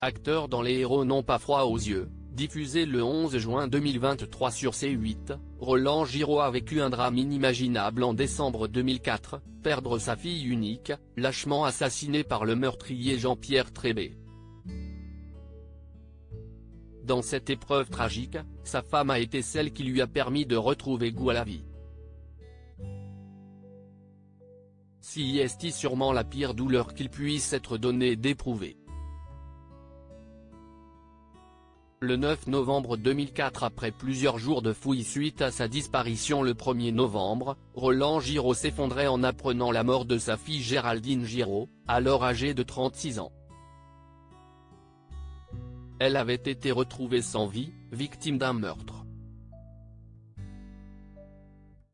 acteur dans Les héros n'ont pas froid aux yeux, diffusé le 11 juin 2023 sur C8, Roland Giraud a vécu un drame inimaginable en décembre 2004, perdre sa fille unique, lâchement assassinée par le meurtrier Jean-Pierre Trébet. Dans cette épreuve tragique, sa femme a été celle qui lui a permis de retrouver goût à la vie. Si est sûrement la pire douleur qu'il puisse être donné d'éprouver. Le 9 novembre 2004, après plusieurs jours de fouilles suite à sa disparition le 1er novembre, Roland Giraud s'effondrait en apprenant la mort de sa fille Géraldine Giraud, alors âgée de 36 ans. Elle avait été retrouvée sans vie, victime d'un meurtre.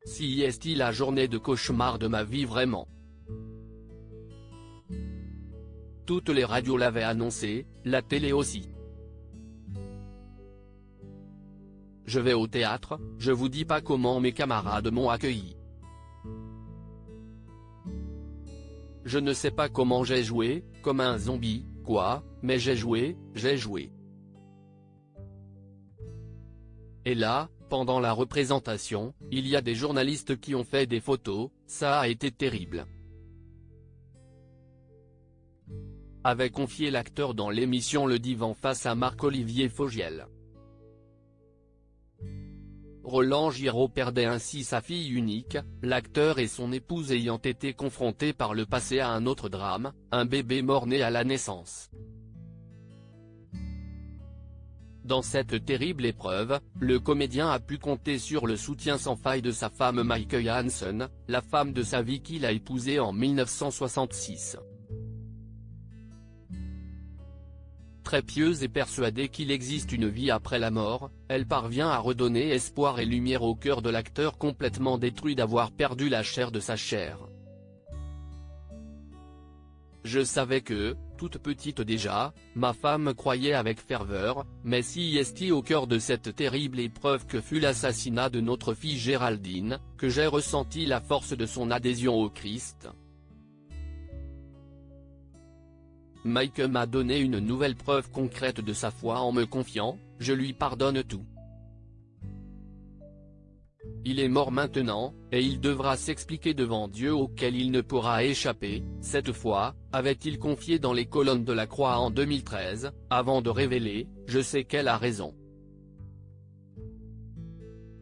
Si est la journée de cauchemar de ma vie vraiment. Toutes les radios l'avaient annoncé, la télé aussi. Je vais au théâtre, je vous dis pas comment mes camarades m'ont accueilli. Je ne sais pas comment j'ai joué, comme un zombie, quoi, mais j'ai joué. Et là, pendant la représentation, il y a des journalistes qui ont fait des photos, ça a été terrible. Avait confié l'acteur dans l'émission Le Divan face à Marc-Olivier Fogiel. Roland Giraud perdait ainsi sa fille unique, l'acteur et son épouse ayant été confrontés par le passé à un autre drame, un bébé mort-né à la naissance. Dans cette terrible épreuve, le comédien a pu compter sur le soutien sans faille de sa femme Maike Jansen, la femme de sa vie qu'il a épousée en 1966. Très pieuse et persuadée qu'il existe une vie après la mort, elle parvient à redonner espoir et lumière au cœur de l'acteur complètement détruit d'avoir perdu la chair de sa chair. Je savais que, toute petite déjà, ma femme croyait avec ferveur, mais si est au cœur de cette terrible épreuve que fut l'assassinat de notre fille Géraldine, que j'ai ressenti la force de son adhésion au Christ. Maike m'a donné une nouvelle preuve concrète de sa foi en me confiant, je lui pardonne tout. Il est mort maintenant, et il devra s'expliquer devant Dieu auquel il ne pourra échapper, cette fois, avait-il confié dans les colonnes de la Croix en 2013, avant de révéler, je sais qu'elle a raison.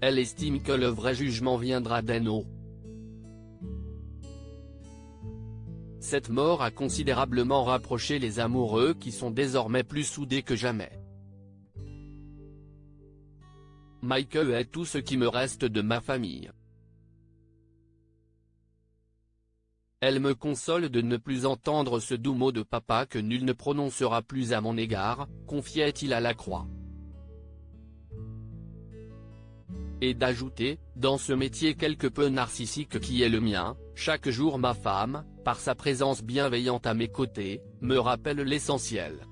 Elle estime que le vrai jugement viendra d'en haut. Cette mort a considérablement rapproché les amoureux qui sont désormais plus soudés que jamais. Maike est tout ce qui me reste de ma famille. Elle me console de ne plus entendre ce doux mot de papa que nul ne prononcera plus à mon égard, confiait-il à la Croix. Et d'ajouter, dans ce métier quelque peu narcissique qui est le mien, chaque jour ma femme, par sa présence bienveillante à mes côtés, me rappelle l'essentiel.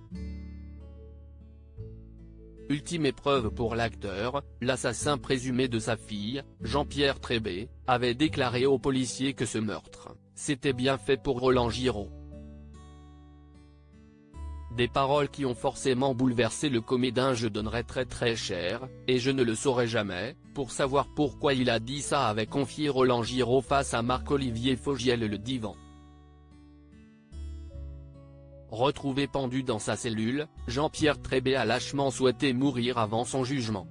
Ultime épreuve pour l'acteur, l'assassin présumé de sa fille, Jean-Pierre Trébet, avait déclaré aux policiers que ce meurtre, s'était bien fait pour Roland Giraud. Des paroles qui ont forcément bouleversé le comédien. Je donnerais très cher, et je ne le saurais jamais, pour savoir pourquoi il a dit ça, avait confié Roland Giraud face à Marc-Olivier Fogiel Le Divan. Retrouvé pendu dans sa cellule, Jean-Pierre Trébet a lâchement souhaité mourir avant son jugement.